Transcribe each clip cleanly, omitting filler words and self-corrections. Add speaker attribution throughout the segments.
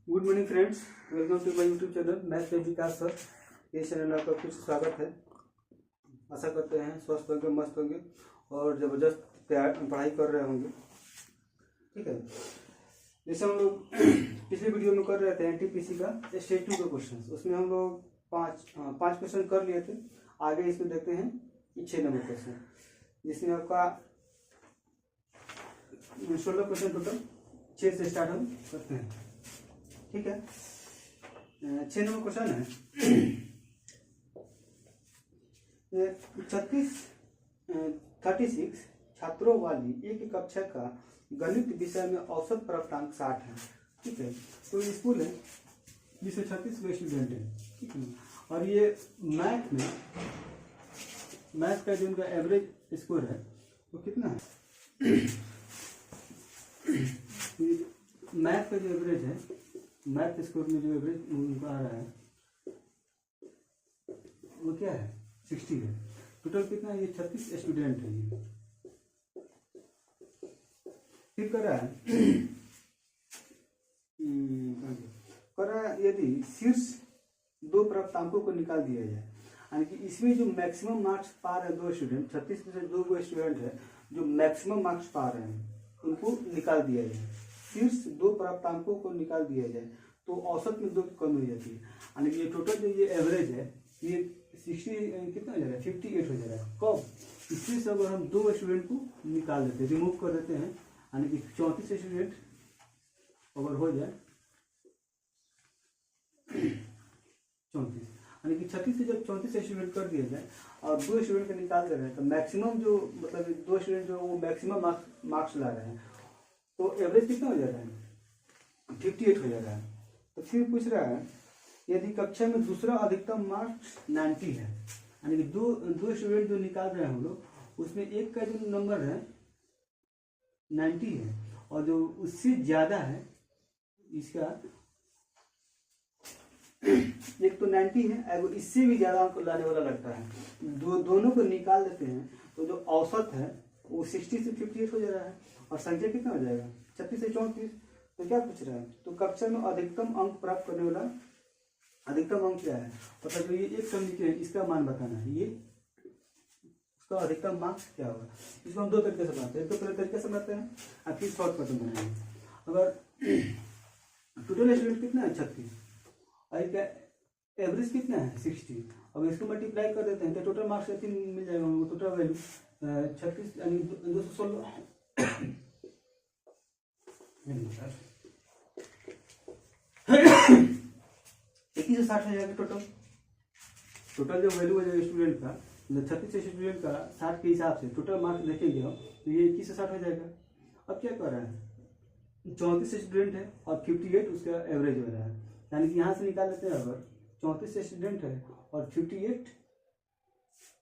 Speaker 1: Good morning friends, welcome to my YouTube channel math पे Vikas sir. ये channel में आपका फिर से स्वागत है। आशा करते हैं स्वस्थ होंगे, मस्त होंगे और ज़बरदस्त पढ़ाई कर रहे होंगे। ठीक है, जैसे हम लोग पिछले वीडियो में कर रहे थे एनटीपीसी का स्टेट 2 का क्वेश्चन, उसमें हम लोग पाँच क्वेश्चन कर लिए थे। आगे इसमें देखते हैं 6 नंबर क्वेश्चन, जिसमें आपका 16 क्वेश्चन टोटल 6 से स्टार्ट हम करते हैं। ठीक है, 6 नंबर क्वेश्चन है 36 छात्रों वाली एक कक्षा का गणित विषय में औसत प्राप्तांक 60 है। ठीक है, तो स्कूल है जिसमें 36 स्टूडेंट है। ठीक है, और ये मैथ का जो उनका एवरेज स्कोर है वो कितना है? मैथ का जो एवरेज है, मैथ स्कोर में जो एवरेज उनका आ रहा है वो क्या है? 60 है। टोटल कितना है? ये 36 स्टूडेंट है। ये फिर कर रहा है यदि शीर्ष 2 प्राप्तांकों को निकाल दिया जाए, यानी कि इसमें जो मैक्सिमम मार्क्स पा रहे हैं 2 स्टूडेंट, 36 में से 2 स्टूडेंट है जो मैक्सिमम मार्क्स पा रहे हैं, उनको निकाल दिया जाए। शीर्ष 2 प्राप्तांकों को निकाल दिया जाए तो औसत में 2 की कमी हो जाती है, यानी कि ये टोटल जो ये एवरेज है ये 60 कितना हो जा रहा है? 58 हो जा रहा है। कब? इसमें से अगर हम 2 स्टूडेंट को निकाल देते हैं, रिमूव कर देते हैं, यानी कि 34 स्टूडेंट अगर हो जाए 34, यानी कि 36 से जब 34 स्टूडेंट कर दिया जाए और 2 स्टूडेंट को निकाल दे रहे हैं तो मैक्सिमम जो मतलब 2 स्टूडेंट जो वो मैक्सिमम मार्क्स ला रहे हैं, तो एवरेज कितना हो जा रहा है? 58 हो जा रहा है। तो फिर पूछ रहा है यदि कक्षा में दूसरा अधिकतम मार्क्स 90 है, यानी कि दो स्टूडेंट जो निकाल रहे हैं हम लोग, उसमें एक का जो नंबर है 90 है और जो उससे ज्यादा है इसका एक तो 90 है, अगर इससे भी ज्यादा अंक लाने वाला लगता है। दोनों को निकाल देते हैं तो जो औसत है वो 60 से 58 हो जा रहा है और संख्या कितना हो जाएगा? 36 से 34। तो क्या पूछ रहा है? तो कक्षा में अधिकतम अंक प्राप्त करने वाला अधिकतम अंक क्या है? मतलब जो ये एक टर्म लिखे हैं इसका मान बताना है, ये उसका अधिकतम मार्क्स क्या होगा। इसको हम 2 तरीके से बनाते हैं। एक तो पहले तरीके से बनाते हैं और फिर शॉर्ट कट बनाएंगे। अगर टोटल स्टूडेंट कितना है? 36 और इसका एवरेज कितना है? 60। अब इसको मल्टीप्लाई कर देते हैं तो टोटल मार्क्स 3 मिल जाएगा। टोटल वैल्यू 36 यानी 216 2160 हो जाएगा। टोटल जो वैल्यू हो जाएगा स्टूडेंट का, 36 स्टूडेंट का 60 के हिसाब से टोटल मार्क्स देखेंगे हम तो ये 2160 हो जाएगा। अब क्या कर रहा है? 34 स्टूडेंट है और 58 उसका एवरेज हो रहा है, यानी कि यहाँ से निकाल लेते हैं। अगर 34 स्टूडेंट है और 58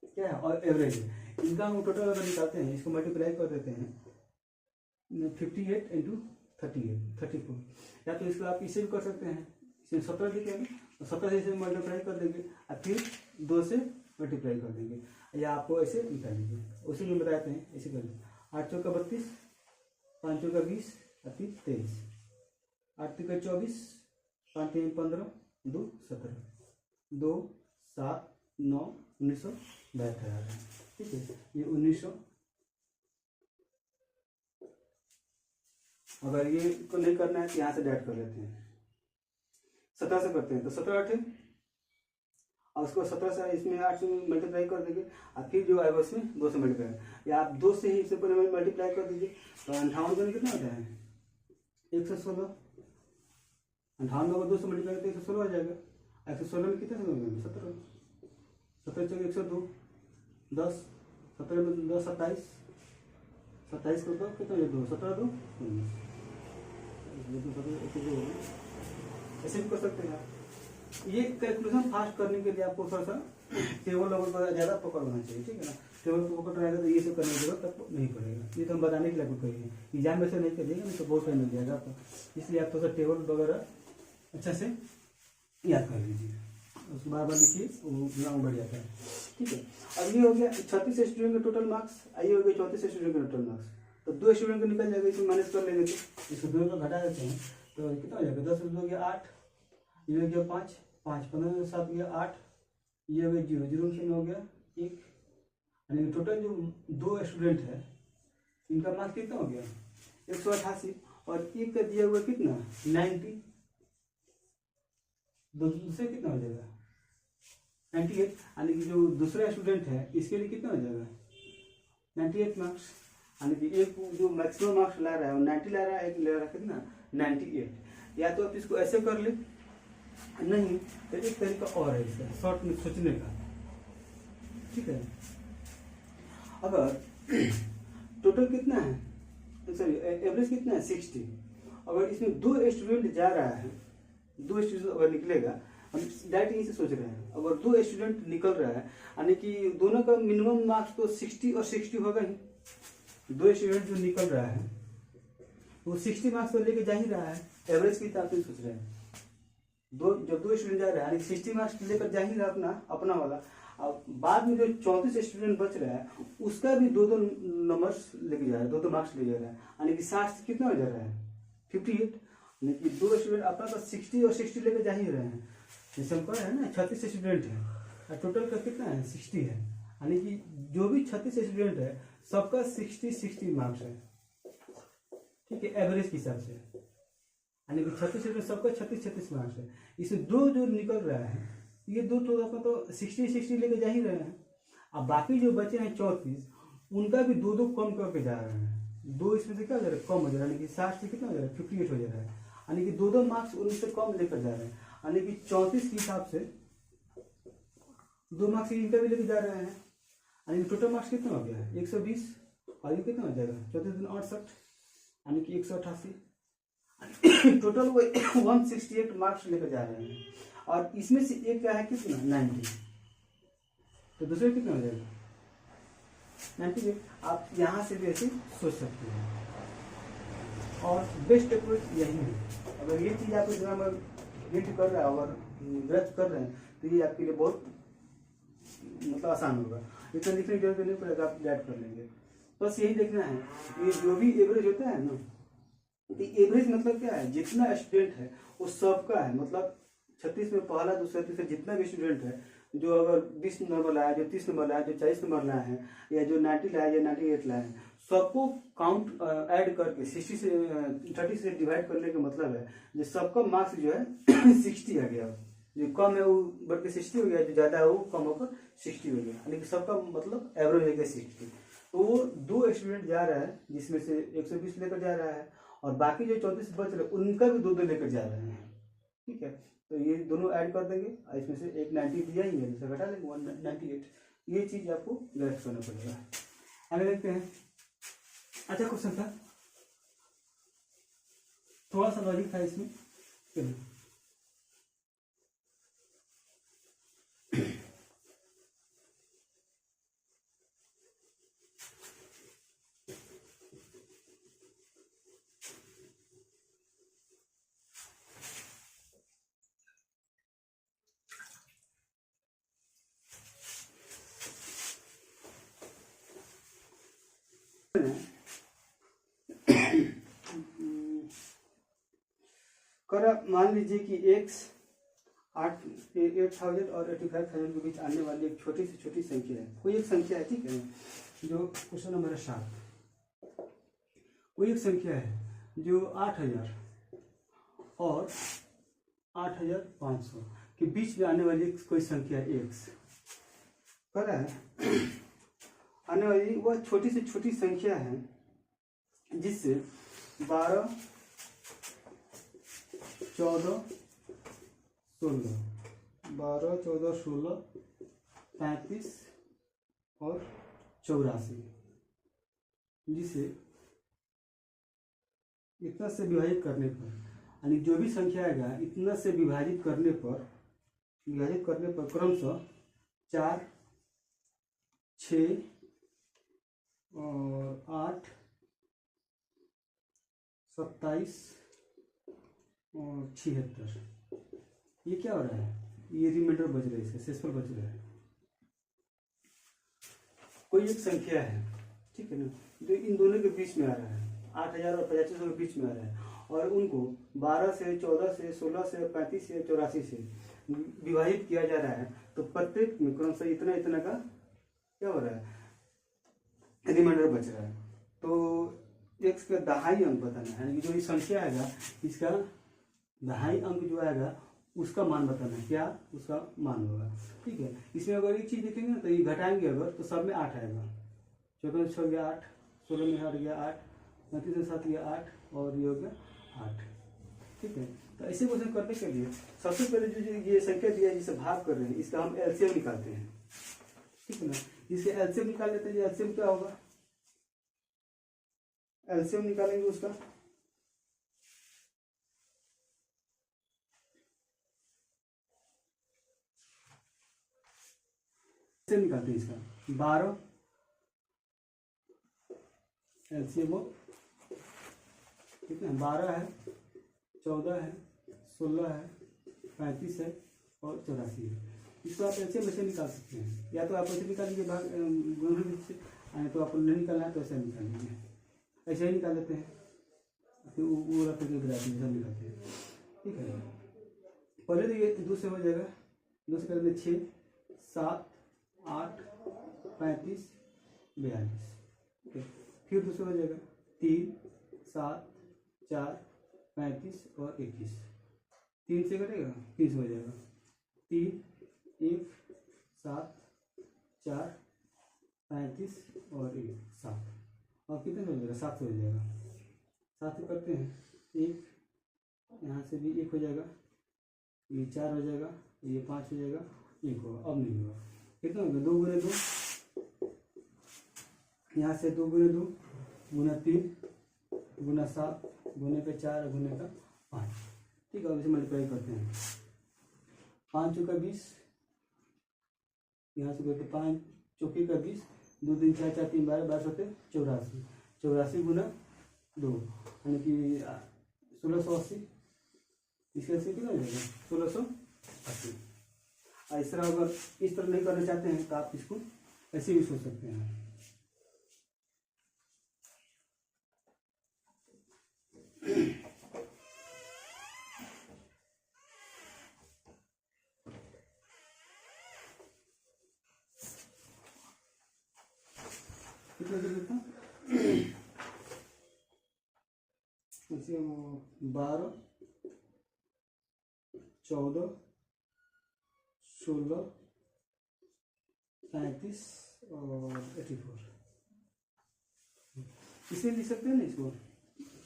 Speaker 1: क्या है और एवरेज है, इनका हम टोटल अगर निकालते हैं, इसको मल्टीप्लाई कर देते हैं 58 इंटू 34, या तो इसको आप इसे भी कर सकते हैं, इसमें 17 लिखेंगे तो 17 से इसे मल्टीप्लाई कर देंगे और फिर 2 से मल्टीप्लाई कर देंगे, या आपको ऐसे निकाल लीजिए। उसी में बताते हैं, ऐसे कर लीजिए। 8 चौका 32, 5 चौका 20 और 3 23, 8 तिका 24, 5 3 15, 2 17, 2 7 9 1972 आ रहा है। ठीक है, ये 1900। अगर ये को नहीं करना है तो यहाँ से डाइट कर लेते हैं, 17 से करते हैं तो 17 8 और उसको 17 से इसमें 8 से मल्टीप्लाई कर देंगे और फिर जो आएगा उसमें 2 से मल्टीप्लाई, या आप 2 से ही इससे पहले मल्टीप्लाई कर दीजिए तो 58 में कितना होता है? 116। 58 को 2 से मल्टीप्लाई करते 116 हो जाएगा। 116 में कितने से मिलेंगे? 17। 17 चौके 102, 10, 17 में 10 27, 27 को 2 कितना? 2 17 2 19, ऐसे भी कर सकते हैं आप। ये कैलकुलेशन फास्ट करने के लिए आपको थोड़ा सा टेबल वगैरह ज़्यादा पकड़ होना चाहिए। ठीक है ना, टेबल को पकड़ रहेगा तो ये सब करने की जरूरत आपको नहीं पड़ेगा। ये तो हम बताने के लिए आपको कहेंगे, एग्जाम में से नहीं करिएगा, नहीं तो बहुत टाइम मिल जाएगा आपको। इसलिए आप थोड़ा सा टेबल वगैरह अच्छा से याद कर लीजिए, उसको बार बार लिखिए, वो ग्राउंड बढ़ जाता है। ठीक है, अब ये हो गया 36 स्टूडेंट का टोटल मार्क्स, ये हो गया 34 स्टूडेंट का टोटल मार्क्स। तो 2 स्टूडेंट को निकल जाएगा, इसमें माइनस कर लेंगे तो इसको 2 को घटा देते हैं तो कितना हो जाएगा, 10 हो गया 8, ये हो गया 5, 5 15 7 गया 8, ये हो गया 0, 0 से हो गया 1, यानी टोटल जो 2 स्टूडेंट है इनका मार्क्स कितना हो गया 188, और एक का दिया हुआ कितना 90, दूसरे कितना हो जाएगा 98, यानी कि जो दूसरा स्टूडेंट है इसके लिए कितना हो जाएगा 98 मार्क्स, यानी कि एक जो मैक्सिमम मार्क्स ला रहा है वो 90 ला रहा है, एक ले रहा है कितना 98। या तो आप इसको ऐसे कर ले, नहीं तो एक तरीका और है इसका शॉर्ट में सोचने का, ठीक है। अगर टोटल कितना है, सॉरी एवरेज कितना है 60, अगर इसमें 2 स्टूडेंट जा रहा है, 2 स्टूडेंट अगर निकलेगा, हम डायरेक्ट यहीं से सोच रहे हैं, अगर 2 स्टूडेंट निकल रहा है यानी कि दोनों का मिनिमम मार्क्स तो 60 और 60 होगा ही। 2 स्टूडेंट जो निकल रहा है वो 60 मार्क्स तो लेके जा ही रहा है, एवरेज की हिसाब से सोच रहे हैं। जब 2 स्टूडेंट जा रहा है 60 मार्क्स लेकर जा ही रहा अपना वाला, अब बाद में जो 34 स्टूडेंट बच रहा है उसका भी 2 नंबर्स लेके जा रहा है, 2 मार्क्स ले जा रहा है, यानी कि 60 से कितना हो जा रहा है 58, यानी कि 2 स्टूडेंट अपना तो 60 और 60 लेकर जा ही रहे हैं। जैसे हम कह रहे हैं ना 36 स्टूडेंट है और टोटल का कितना है 60 है, यानी कि जो भी 36 स्टूडेंट है सबका 60 मार्क्स है, ठीक है, एवरेज के हिसाब से, यानी कि 36 स्टूडेंट सबका 36 मार्क्स है। इसमें 2 जो निकल रहा है ये 2 तो आपका तो 60 लेके जा ही रहे हैं, अब बाकी जो बचे हैं 34 उनका भी 2 कम करके जा रहे हैं, 2 इसमें से क्या हो जा रहा है कम हो जा रहा है, यानी कि 60 से कितना हो जा रहा है 58 हो जा रहा है, यानी कि 2 मार्क्स उनसे कम लेकर जा रहे हैं, यानी कि 34 के हिसाब से 2 मार्क्स इनका भी लेके जा रहे हैं, यानी कि टोटल मार्क्स कितना हो गया 120, और ये कितना हो जाएगा 34 दूनी 68, यानी कि 188, टोटल वो 168 मार्क्स लेकर जा रहे हैं, और इसमें से एक का है कितना 90, तो दूसरे कितना हो जाएगा 98। आप यहाँ से भी ऐसे सोच सकते हैं, और बेस्ट अप्रोच यही है। अगर ये चीज़ आपको दिमाग में हिट कर रहा है और ग्रस्त कर रहे हैं तो ये आपके लिए बहुत मतलब आसान होगा, इतना लिखने की जरूरत नहीं पड़ेगा, आप याद कर लेंगे। बस यही देखना है, ये जो भी एवरेज होता है ना, तो एवरेज मतलब क्या है, जितना स्टूडेंट है वो सबका है, मतलब 36 में पहला दूसरा तीसरा जितना भी स्टूडेंट है, जो अगर 20 नंबर लाया, जो 30 नंबर लाया, जो 40 नंबर लाया है, या जो 90 लाया या 98 लाया है, सबको काउंट ऐड करके 60 से 30 से डिवाइड करने का मतलब है जो सबका मार्क्स जो है 60 आ गया, जो कम है वो बढ़ के 60 हो गया, जो ज़्यादा है वो कम होकर 60 हो गया, यानी कि सबका मतलब एवरेज है 60। तो वो 2 स्टूडेंट जा रहा है जिसमें से 120 लेकर जा रहा है, और बाकी जो 34 बच रहे उनका भी 2 लेकर जा रहे हैं, ठीक है। तो ये दोनों ऐड कर देंगे, इसमें से एक 90 दिया ही है, जिसे घटा लेंगे 198, ये चीज़ आपको ग्रैस्प करना पड़ेगा। आगे देखते हैं। अच्छा क्वेश्चन था, थोड़ा सा लॉजिक था इसमें, चलिए कर मान लीजिए कि x 8,000 और 85,000 के बीच आने वाली एक छोटी से छोटी संख्या है, कोई एक संख्या है, ठीक है, जो क्वेश्चन नंबर 7, कोई एक संख्या है जो 8,000 और 8,500 के बीच में आने वाली कोई संख्या x कर रहा है, आने वाली वह छोटी से छोटी संख्या है जिससे 12, 14, 16, 12, 14, 16, 35 और 84, जिसे इतना से विभाजित करने पर, यानी जो भी संख्या आएगा इतना से विभाजित करने पर क्रमशः 4, 6 और 8, 27 और 76, ये क्या हो रहा है, ये रिमाइंडर बच रहा है, इसका शेषफल बच रहा है। कोई एक संख्या है, ठीक है ना, जो इन दोनों के बीच में आ रहा है, 8,000 और 8500 के बीच में आ रहा है, और उनको 12 से 14 से 16 से 35 से 84 से विभाजित किया जा रहा है, तो प्रत्येक में क्रमशः इतना इतना का क्या हो रहा है, रिमाइंडर बच रहा है। तो x का दहाई अंक बताना है, यानी कि जो ये संख्या आएगा इसका दहाई अंक जो आएगा उसका मान बताना है, क्या उसका मान होगा। ठीक है, इसमें अगर एक चीज देखेंगे ना तो ये घटाएंगे अगर तो सब में 8 आएगा। 14 से 6 गया 8, 16 में 8 गया 8, 29 से 7 गया 8 और ये हो गया 8। ठीक है, तो ऐसे क्वेश्चन करने के लिए सबसे पहले जो ये संख्या दिया है जिसे भाग कर रहे हैं इसका हम एलसीएम निकालते हैं। ठीक है ना, इसके एलसीएम निकाल लेते हैं। एलसीएम क्या होगा, एलसीएम निकालेंगे उसका, एलसीएम निकालते हैं इसका 12 एलसीएम कितना 12 है, 14 है, 16 है, 35 है और 84 है। इसको आप एलसीएम ऐसे निकाल सकते हैं, या तो आप ऐसे निकाल लीजिए भाग से, तो आपको नहीं निकालना है तो ऐसे निकाल लीजिए, ऐसे ही निकाल लेते हैं, फिर वो रख के निकालते हैं। ठीक है, पहले तो ये 2 से हो जाएगा, 2 से कर 6, 7, 8, 35, 42। ठीक है, फिर 2 से हो जाएगा 3, 7, 4, 35 और 21। 3 से कटेगा 3 से हो जाएगा 3, 1, 7, 4, 35 और 1, 7 और कितने से हो जाएगा 7 से हो जाएगा। 7 से करते हैं 1, यहाँ से भी 1 हो जाएगा, ये 4 हो जाएगा, ये 5 हो जाएगा, 1 होगा। अब नहीं होगा, कितना होगा 2 गुने 2, यहाँ से 2 गुने 2 गुना 3 गुना 7 गुने का 4 गुने का 5। ठीक है, अब इसे मल्टीप्लाई करते हैं। 5 चौका 20, यहाँ से करते 5 चौके का 20, 2 3 4 4 3 12 12 होते 84, 84 गुना 2 यानी कि 1680। इसके से कितना हो जाएगा 1680। इस तरह अगर इस तरह नहीं करना चाहते हैं तो आप इसको ऐसे भी सोच सकते हैं। कितना देता 12, 14, 16, 35 और 84। इसे लिख सकते हैं ना इसको,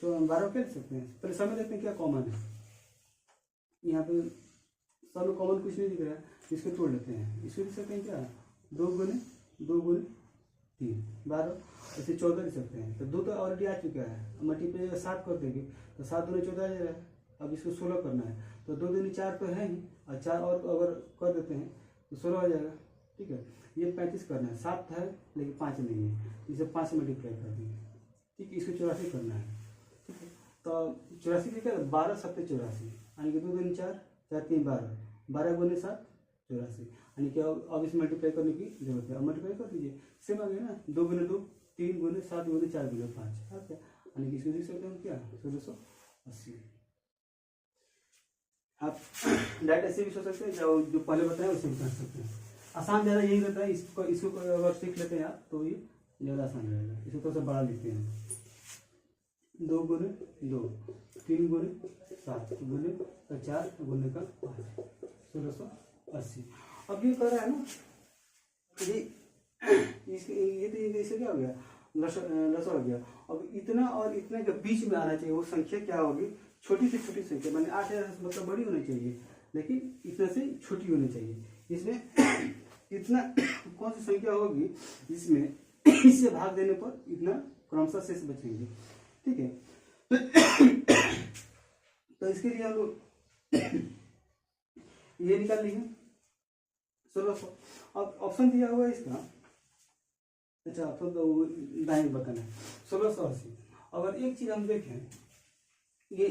Speaker 1: तो 12 क्या लिख सकते हैं। पहले समय देखते हैं क्या कॉमन है। यहाँ पे सब में कॉमन कुछ नहीं दिख रहा है, इसको तोड़ लेते हैं। इसको लिख सकते हैं क्या 2 गुने 3 12, ऐसे 14 लिख सकते हैं। तो 2 तो ऑलरेडी आ चुका है, मल्टीप्लाई 7 कर देंगे तो 7 दूनी 14 आ जाएगा। अब इसको 16 करना है तो 2 दूनी 4 तो है ही, और 4 और अगर कर देते हैं तो 16 हो जाएगा। ठीक है, ये 35 करना है, 7 है लेकिन 5 नहीं है, इसे 5 से मल्टीप्लाई कर देंगे। ठीक है, इसको 84 करना है। ठीक है, तो 84 लिखा 12 7 84 यानी कि 2 दूनी 4 4 3 12 12 गुने 7 84 यानी कि अब इस मल्टीप्लाई करने की जरूरत है। अब मल्टीप्लाई कर दीजिए, सेम आ गया ना, 2 गुने 2 3 गुने 7 गुने 4 गुने 5 है क्या, यानी कि इसको लिख सकते हैं क्या 1680। आप डायरेक्ट ऐसे भी सोच सकते हैं, जो पहले बताया उसे भी कर सकते हैं। आसान ज़्यादा यही रहता है, इसको अगर सीख लेते हैं आप तो ये ज़्यादा आसान रहेगा। इसको थोड़ा सा बड़ा लिखते हैं, 2 गुने 2 3 गुने 7 गुने का 4 गुने का 5 1680। अब ये कर रहा है ना, ये तो इससे क्या हो गया लसा हो गया। अब इतना और इतने के बीच में आना चाहिए, वो संख्या क्या होगी छोटी से छोटी संख्या, मैंने 8 मतलब बड़ी होनी चाहिए लेकिन इतना से छोटी होनी चाहिए। इसमें इतना कौन सी संख्या होगी जिसमें इससे भाग देने पर इतना क्रमशः शेष बचेंगे। ठीक है, तो इसके लिए हम लोग ये निकाल लेंगे 1600। अब ऑप्शन दिया हुआ है इसका, अच्छा ऑप्शन तो दाएं बटन है 1680। अगर एक चीज हम देखें, ये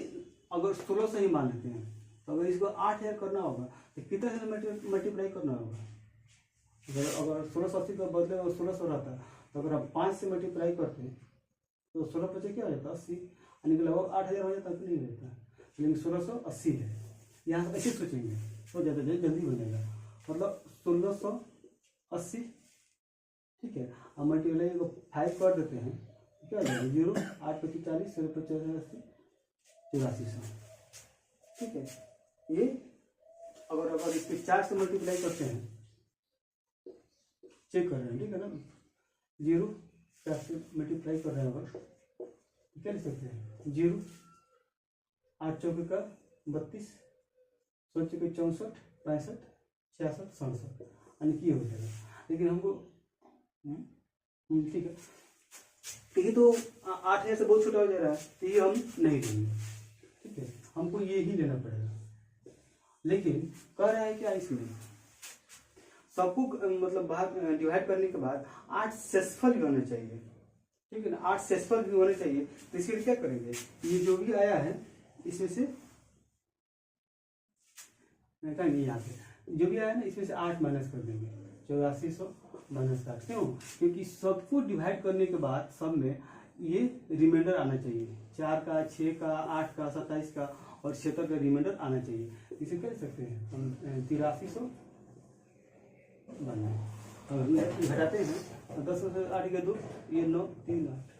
Speaker 1: अगर 1600 ही मान लेते हैं तो अगर इसको 8000 करना होगा तो कितने से मल्टीप्लाई करना होगा। अगर 1680 का बदले अगर 1600 रहता तो अगर आप 5 से मल्टीप्लाई करते हैं तो 16 बचे क्या हो जाता 80। यानी कि लगभग 8000 हो जाता तो नहीं रहता, लेकिन 1680 है। यहाँ से ऐसे सोचेंगे तो ज़्यादा जल्दी बनेगा, मतलब 1680, ठीक है। अब मल्टीप्लाई को 5 कर देते हैं, क्या हो जाएगा 0, 8 25 40, 16 50 80, 8400, ठीक है। ये अगर इसके 4 से मल्टीप्लाई करते हैं, चेक कर रहे हैं, ठीक है ना, 0 4 से मल्टीप्लाई कर रहे हैं अगर, क्या लिख सकते हैं 0, 8 चौके का 32, 16 चौके 64, 65, 66, 67, यानी कि हो जाएगा। लेकिन हमको ठीक है, ये तो 8000 से बहुत छोटा हो जा रहा है, तो ये हम नहीं लेंगे, ठीक है, हमको ये ही लेना पड़ेगा। लेकिन कह रहा है क्या इसमें सबको मतलब भाग डिवाइड करने के बाद 8 शेषफल भी होने चाहिए, ठीक है ना, 8 शेषफल भी होने चाहिए। तो इसके लिए क्या करेंगे, ये जो भी आया है इसमें से नहीं आते, जो भी आया है ना इसमें से 8 माइनस कर देंगे, 8400 माइनस 8। क्यों? क्योंकि सबको डिवाइड करने के बाद सब में ये रिमाइंडर आना चाहिए, 4 का, 6 का, 8 का, 27 का और 76 का रिमाइंडर आना चाहिए। इसे कर सकते हैं हम 8300 घटाते हैं, 10 से 8 के 2, ये 9 3 8,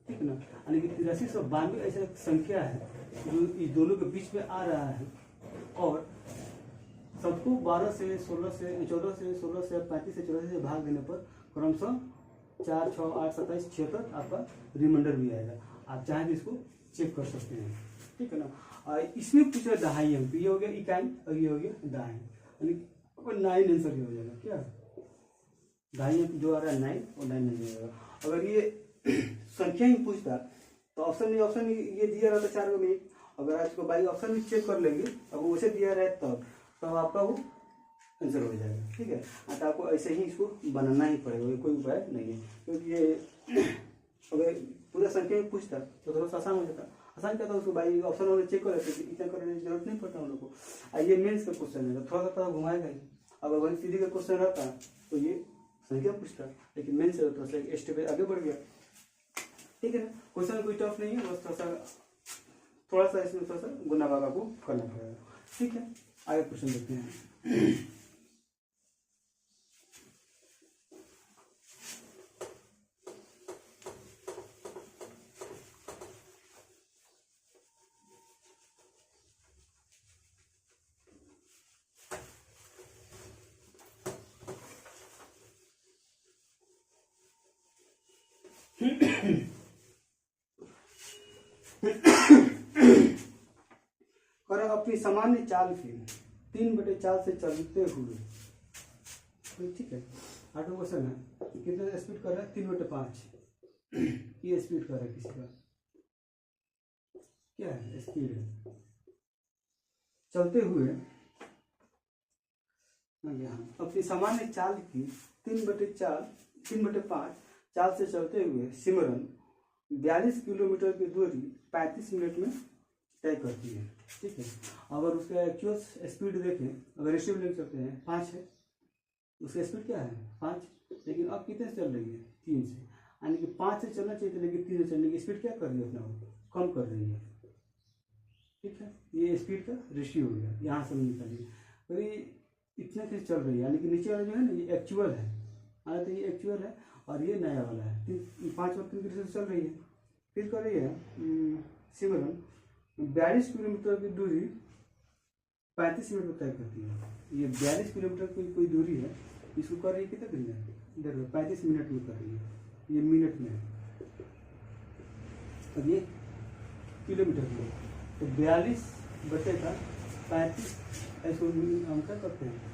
Speaker 1: ठीक है ना, यानी कि 8392 ऐसा संख्या है जो इस दोनों के बीच में आ रहा है। और सबको 12 से 16 से 14 से 16 से 35 से 84 से भाग देने पर क्रमशः 4 6 8 27 76 आपका रिमाइंडर भी आएगा। आप चाहें तो इसको चेक कर सकते हैं, ठीक है ना। इसमें पूछा दहाई अंक, ये हो गया इकाई और ये हो गया दहाई, यानी 9 आंसर हो जाएगा। क्या दहाई अंक जो आ रहा है 9 और 9 हो जाएगा। अगर ये संख्या ही पूछता तो ऑप्शन ये दिया रहता 4 में, अगर आज को बाई ऑप्शन भी चेक कर लेंगे, अगर उसे दिया रहे तब आपका वो आंसर हो जाएगा, ठीक है। तो आपको ऐसे ही इसको बनाना ही पड़ेगा, कोई उपाय नहीं है, क्योंकि ये अगर पूरा संख्या में पूछता तो थोड़ा सा आसान हो जाता। आसान क्या था, उसको बाई ऑप्शन वाले चेक कर लेते, इतना करने की जरूरत नहीं पड़ता हम लोग को। ये मेंस का क्वेश्चन है, थोड़ा सा घुमाएगा ही। अगर वही सीधी का क्वेश्चन रहता तो ये संख्या पूछता, लेकिन मेंस से थोड़ा सा स्टेप आगे बढ़ गया, ठीक है ना। क्वेश्चन कोई टफ नहीं है, बस थोड़ा सा इसमें थोड़ा सा गुना भागा को करना पड़ेगा, ठीक है। आगे क्वेश्चन देखते हैं। और अपनी सामान्य चाल की 3/4 से चलते हुए, ठीक है। 8वां क्वेश्चन है, कितने स्पीड कर रहा है 3/5, ये स्पीड कर रहा है किसी का, क्या है स्पीड है चलते हुए। अपनी सामान्य चाल की 3/5 चाल से चलते हुए सिमरन 42 किलोमीटर की दूरी 35 मिनट में तय करती है, ठीक है। अगर उसका एक्चुअल स्पीड देखें, अगर रेशियो ले सकते हैं 5 है, उसका स्पीड क्या है 5, लेकिन अब कितने से चल रही है 3 से, यानी कि 5 से चलना चाहिए था, लेकिन 3 से चलने की स्पीड क्या कर रही है अपना कम कर रही है, ठीक है। ये स्पीड का रेशियो हो गया, यहाँ से निकालिए। तो ये इतने से चल रही है, यानी कि नीचे वाला जो है ना ये एक्चुअल है, तो ये एक्चुअल है और ये नया वाला है। 5 और 3 से चल रही है, फिर कर रही है सिमरन 42 किलोमीटर की दूरी 35 मिनट में तय करती है। ये 42 किलोमीटर की कोई दूरी है, इसको कर रही है कितना दिन है, इधर 35 मिनट में कर रही है, ये मिनट में है, अब ये किलोमीटर में, तो 42 बचेगा 35, ऐसे हम क्या करते हैं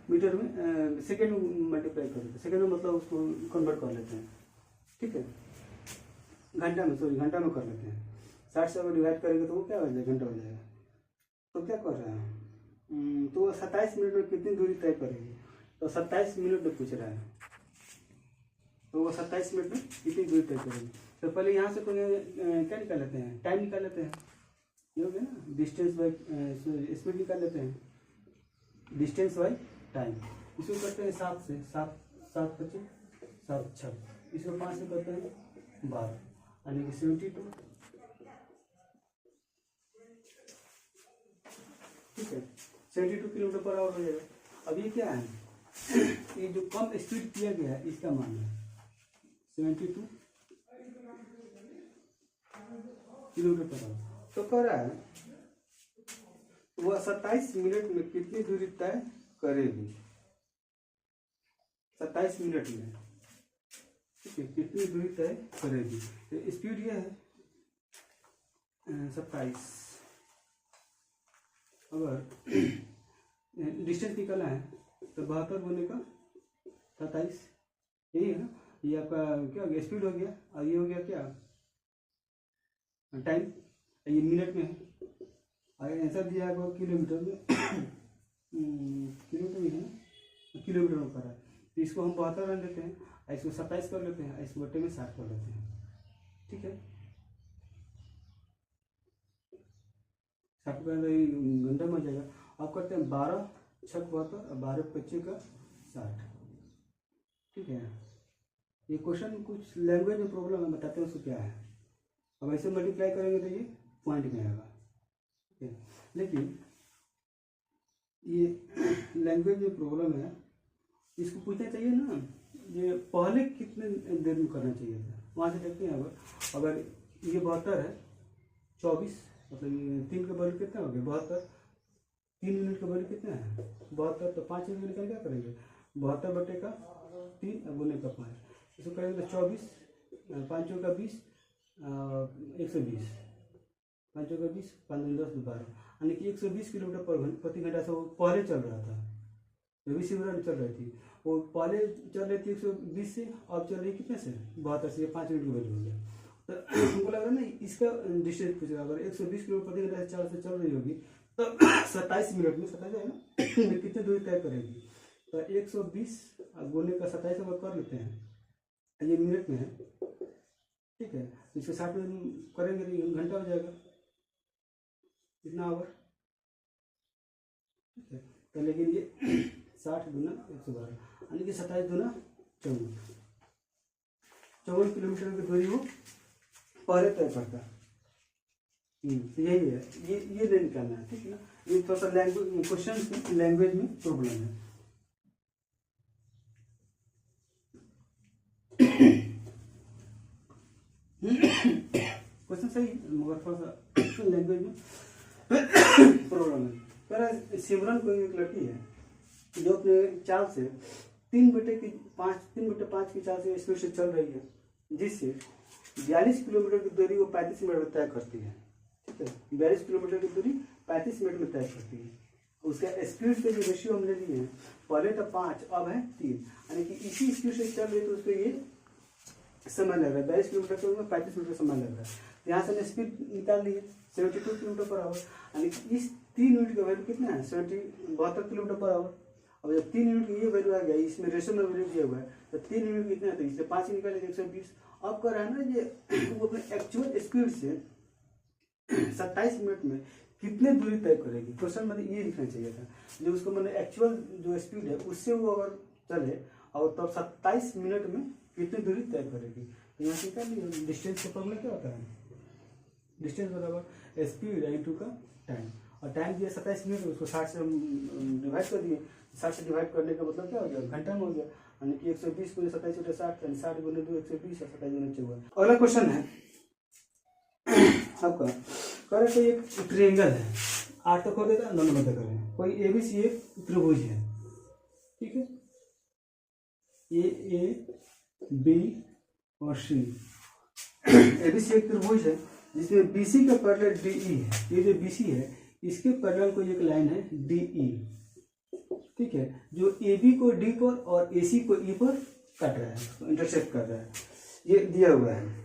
Speaker 1: मीटर में, सेकेंड में मल्टीप्लाई कर देते हैं, सेकेंड में मतलब उसको कन्वर्ट कर लेते हैं, ठीक है। घंटा में कर लेते हैं, 60 से अगर डिवाइड करेंगे तो वो क्या हो जाएगा, घंटा हो जाएगा। तो क्या कर रहे हैं, तो वो 27 मिनट में कितनी दूरी तय करेगी, तो 27 मिनट में पूछ रहा है, तो वो 27 मिनट में कितनी दूरी तय करेगी। तो पहले यहाँ से क्या निकाल लेते हैं, टाइम निकाल लेते हैं, ये हो गया ना, डिस्टेंस बाई स्पीड निकाल लेते हैं, डिस्टेंस बाई टाइम। इसको करते हैं 7 से, 7 7 25 7 6, इसको 5 से करते हैं 12, यानी कि 72, ठीक है, 72 किलोमीटर पर आवर हो जाएगा। अब ये क्या है, ये जो कम स्पीड किया गया है इसका मान है 72 किलोमीटर पर आवर। तो कह रहा है वह 27 मिनट में कितनी दूरी तय करेगी, 27 मिनट में, ठीक है, कितनी दूरी तय करेगी। तो स्पीड ये है 27, अगर डिस्टेंस निकालना है तो 72 गुने का 27, यही है ना। ये आपका क्या हो गया, स्पीड हो गया, और ये हो गया क्या, टाइम, ये मिनट में है, और आंसर दिया है आपको किलोमीटर में किलोमीटर में है ना, किलोमीटर में कर रहा है। तो इसको हम 72 रन लेते हैं, और इसको 27 कर लेते हैं, और इसको बटे में 60 कर लेते हैं, ठीक है। 60 का घंटा में हो जाएगा। अब करते हैं 12 6 72 और 12 25 का 60, ठीक है। ये क्वेश्चन कुछ लैंग्वेज में प्रॉब्लम है, बताते हैं उसको क्या है। अब ऐसे मल्टीप्लाई करेंगे तो ये पॉइंट में आएगा, ठीक है। लेकिन ये लैंग्वेज में प्रॉब्लम है, इसको पूछना चाहिए ना ये पहले कितने देर में करना चाहिए था। वहाँ से देखते हैं, अगर ये 72 है, 24 मतलब ये 3 का वैल्यू कितना हो गया 72, 3 मिनट का वैल्यू कितना है 72, तो 5 मिनट निकल क्या करेंगे 72 बटे का 3 और गुने का 5, इसको करेंगे तो 24, 5 का 20, 120, 5 का 20, 5 10 12, यानी कि 120 किलोमीटर प्रति घंटा से वो पहले चल रहा था, जो भी सिमरन चल रही थी वो पहले चल रही थी 120 से, अब चल रही कितने से 72 से, 5 मिनट की वैल्यू हो गया। तो हमको लग रहा है ना इसका डिस्टेंस पूछ रहा है, अगर 120 किलोमीटर प्रति घंटा से 4 से चल रही होगी तो 27 मिनट में 27 है ना कितनी दूरी तय करेगी। तो 120 गुने का 27 अगर कर लेते हैं, ये मिनट में है, ठीक है। इसके 60 में करेंगे तो घंटा हो जाएगा, कितना आवर, ठीक है। तो लेकिन ये 60 गुना 112 यानी कि 27 गुना 54 किलोमीटर की दूरी वो पहले तय करता है। तो यही है, ये नहीं निकालना है, ठीक है ना। ये थोड़ा सा लैंग्वेज क्वेश्चन लैंग्वेज में प्रॉब्लम है। क्वेश्चन सही मगर थोड़ा सा लैंग्वेज में प्रॉब्लम है। कह रहा है सिमरन कोई एक लड़की है जो अपने चाल से 3 बटे 5 की चाल से स्पीड से चल रही है, जिससे 42 किलोमीटर की दूरी वो 35 मिनट में तय करती है, ठीक है। 42 किलोमीटर की दूरी 35 मिनट में तय करती है। उसका स्पीड से जो रेशियो हमने लिए हैं, पहले तो 5 अब है 3, यानी कि इसी स्पीड से चल रही है तो उस पर ये समय लग रहा है 42 किलोमीटर के 35 मिनट का समय लग रहा है। यहाँ से हमने स्पीड निकाल ली है 72 किलोमीटर पर आवर, यानी कि इस 3 मिनट का वैल्यू कितना है 72 किलोमीटर पर आवर। अब जब 3 यूनिट की ये वैल्यू आ गया, इसमें रेशो में वैल्यू दिया हुआ है, तो 3 यूनिट कितना है, तो इससे 5 निकालेंगे 120। अब कर रहा है ना ये वो अपने एक्चुअल स्पीड से 27 मिनट में कितने दूरी तय करेगी। क्वेश्चन मतलब ये लिखना चाहिए था, जो उसको मैंने एक्चुअल जो स्पीड है उससे वो अगर चले और तब 27 मिनट में कितनी दूरी तय करेगी। तो यहाँ निकाल लिया डिस्टेंस का फॉर्मूला क्या होता है, डिस्टेंस बराबर स्पीड इंटू का टाइम, और टाइम दिया 27 मिनट, उसको 60 से डिवाइड कर दिए। 60 से डिवाइड करने का मतलब क्या हो गया, घंटा में हो गया, यानी कि 120 गुने 27 बटे 60, यानी 60 गुने 2 120 और 27 गुने 54। अगला क्वेश्चन है आपका, कह रहे कोई एक ट्रायंगल है, 8 तक हो देता 9 नंबर तक करें। कोई ABC एक त्रिभुज है, ठीक है, A B और C। ABC एक त्रिभुज है जिसमें BC का पैरेलल DE है। ये जो BC है इसके पैरेलल कोई एक लाइन है DE, ठीक है, जो AB को D पर और AC को E पर काट रहा है, इंटरसेक्ट कर रहा है, ये दिया हुआ है।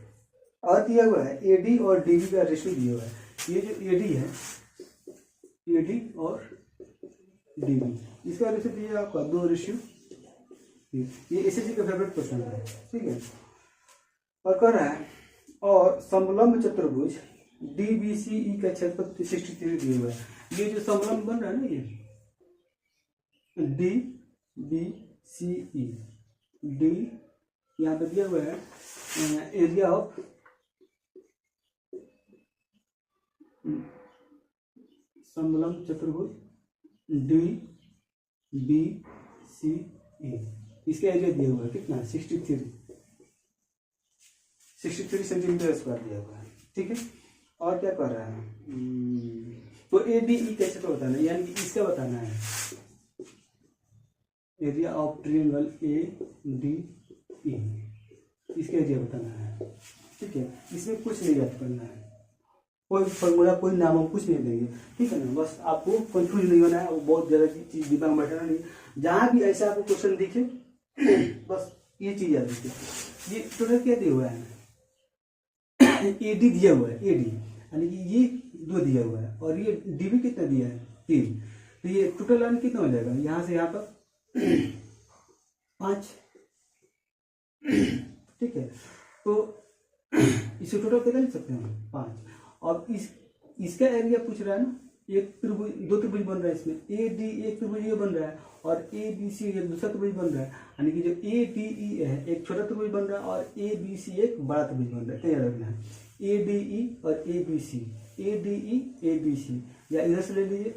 Speaker 1: और दिया हुआ है AD और DB का रेशियो दिया हुआ है। ये जो AD है, AD और DB, इसका रेशियो दिया आपका 2:, ये SSC का फेवरेट क्वेश्चन है, ठीक है। और कर रहा है और समलंब चतुर्भुज DBCE का क्षेत्रफल 63 दिया हुआ है। ये जो समलंब बन रहा है ना, ये DBCE, D यहाँ पे दिया हुआ है एरिया ऑफ समलंब चतुर्भुज डी बी सी ए, इसका एरिया दिया हुआ है कितना, 63 सेंटीमीटर स्क्वायर दिया हुआ है, ठीक है। और क्या कर रहा है, तो ए डी ई कैसे तो बताना है, यानी कि इसका बताना है, area of triangle A D ई, इसका एरिया बताना है, ठीक है। इसमें कुछ नहीं याद करना है, कोई फॉर्मूला कोई नाम हम कुछ नहीं देंगे, ठीक है ना। बस आपको कंफ्यूज नहीं होना है, वो बहुत ज़्यादा चीज दिमाग में बैठाना नहीं। जहाँ भी ऐसा आपको क्वेश्चन दिखे बस ये चीज याद रखिए। ये टोटल क्या दिया हुआ है, ए डी दिया हुआ है, ए डी यानी कि ये 2 दिया हुआ है, और ये डी भी कितना दिया है, 3। तो ये टोटल लाइन कितना हो जाएगा, यहाँ से यहाँ पर 5, ठीक है। तो इसे टोटल कितना लिख सकते हैं, 5। और इसका एरिया पूछ रहा है ना, एक त्रिभुज, 2 त्रिभुज बन रहा है इसमें, ए डी एक त्रिभुज ये बन रहा है, और ए बी सी एक दूसरा त्रिभुज बन रहा है, यानी कि जो ए डी ई है एक छोटा त्रिभुज बन रहा है, और ए बी सी एक बड़ा त्रिभुज बन रहा है। तैयार रखना है, ए डी ई और A B C, A D E A B C, या इधर से ले लीजिए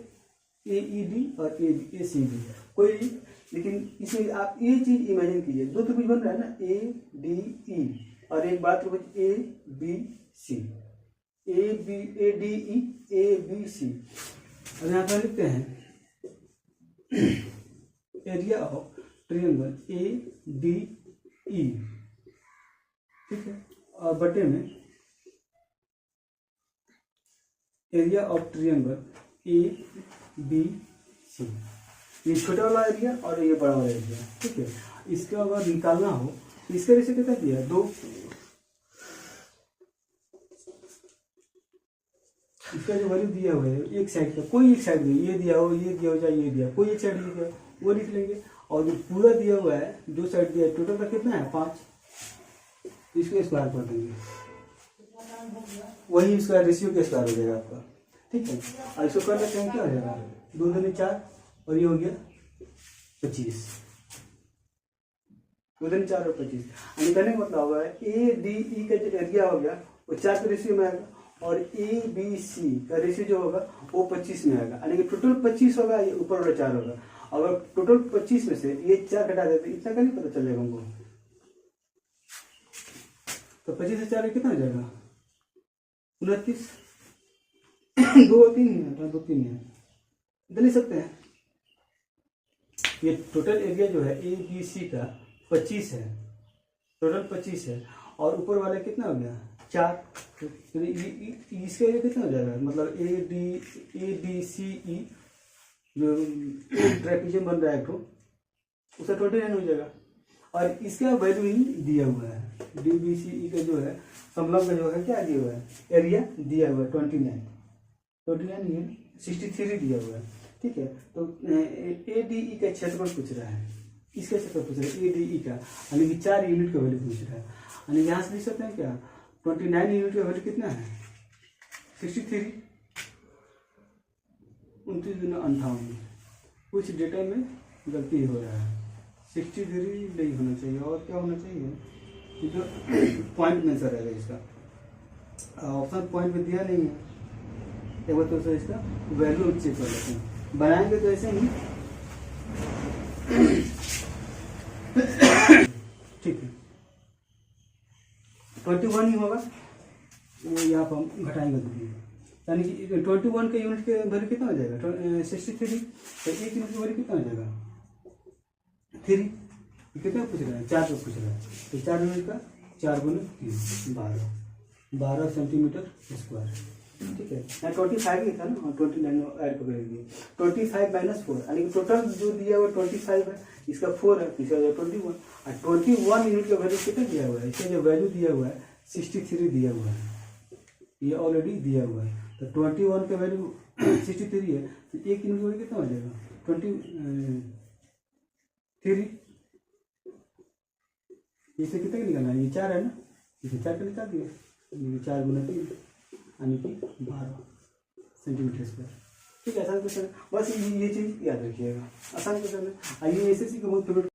Speaker 1: ए ई डी और ए सी डी, कोई, लेकिन इसमें आप ये चीज इमेजिन कीजिए, 2 त्रिभुज बन रहा है ना, ए डी ई, और एक बड़ा त्रिभुज A B C, A D E A B C. और यहाँ पर लिखते हैं area of triangle A D E, ठीक है। और बटे में area of triangle A B C, ये छोटा वाला एरिया और ये बड़ा वाला एरिया, ठीक है। इसका अगर निकालना हो तो इसका रेशियो कितना दिया है, 2। इसका जो वैल्यू दिया हुआ है एक साइड का, कोई एक साइड नहीं, ये दिया हो, ये दिया हो, चाहे ये दिया, कोई एक साइड दिया वो लिख लेंगे। और जो पूरा दिया हुआ है, 2 साइड दिया है, टोटल का कितना है, 5, इसको स्क्वायर कर देंगे, वही स्क्वायर रेशियो के स्क्वायर हो जाएगा आपका, ठीक है। और इसको कर लेते हैं, क्या हो जाएगा, 2 दूनी 4, और ये हो गया 25, 2 दूनी 4 और 25। यानी कहने का मतलब हुआ है ए डी ई का जो एरिया हो गया वो 4 के रेशियो में आएगा, और ए बी सी का रेशियो जो होगा वो 25 में आएगा, यानी कि टोटल 25 होगा, ये ऊपर वाला 4 होगा। अगर टोटल 25 में से ये 4 घटा देते, इतना का नहीं पता चल जाएगा हमको, तो 25 से 4 कितना हो जाएगा, 29, 2 और 3 है, 2 3 है, इधर ले सकते हैं। ये टोटल एरिया जो है ए बी सी का 25 है, टोटल 25 है, और ऊपर वाले कितना हो गया, 4। तो इसका एरिया कितना हो जाएगा, मतलब ए बी सी ई जो ट्रेपेजियम बन रहा है तो उसका 29 हो जाएगा। और इसका वैल्यू ही दिया हुआ है, डी बी सी ई का जो है समलंब का जो है क्या दिया हुआ है, एरिया दिया हुआ है 29 ये 63 दिया हुआ है, ठीक है। तो ए डी ई का क्षेत्रफल पूछ रहा है, इसका क्षेत्रफल पूछ रहा है ए डी ई का, यानी कि 4 यूनिट का वैल्यू पूछ रहा है। यानी यहाँ से लिख सकते हैं क्या, 29 यूनिट का वैल्यू कितना है, 63, 29 दूना 58। कुछ डेटा में गलती हो रहा है, 63 नहीं होना चाहिए, और क्या होना चाहिए, जो पॉइंट में आंसर रहेगा इसका, ऑप्शन पॉइंट में दिया नहीं है। एक बार तो इसका वैल्यू चेक कर लेते हैं, बनाएंगे तो ऐसे ही, ठीक है। 21 ही होगा, वो यहाँ पर हम घटाएंगे दूसरी, यानी कि 21 के यूनिट के वैल्यू कितना हो जाएगा, 63। तो 1 यूनिट का वैल्यू कितना हो जाएगा, 3। कितना पूछ रहा है, 4 को पूछ रहा है, तो 4 यूनिट का 4 गुना 3, 12 सेंटीमीटर स्क्वायर, ठीक है। यहाँ 25 ही था ना, 29 ऐड करेंगे, 25 माइनस 4, यानी कि टोटल जो दिया हुआ 25 है, इसका 4 है, इसका 21, और 21 यूनिट का वैल्यू कितना दिया हुआ है, इसका जो वैल्यू दिया हुआ है 63 दिया हुआ है, ये ऑलरेडी दिया हुआ है। तो 21 का वैल्यू 63 है, तो 1 यूनिट का वैल्यू कितना हो जाएगा, 23। इसे कितना निकालना है, ये 4 है ना, इसे 4 का निकाल दिया, 4 गुना 3 यानी कि 12 सेंटीमीटर स्क्वायर, ठीक है। आसान क्वेश्चन है, बस ये चीज़ याद रखिएगा, आसान क्वेश्चन है। आइए एसएससी का बहुत फेवरेट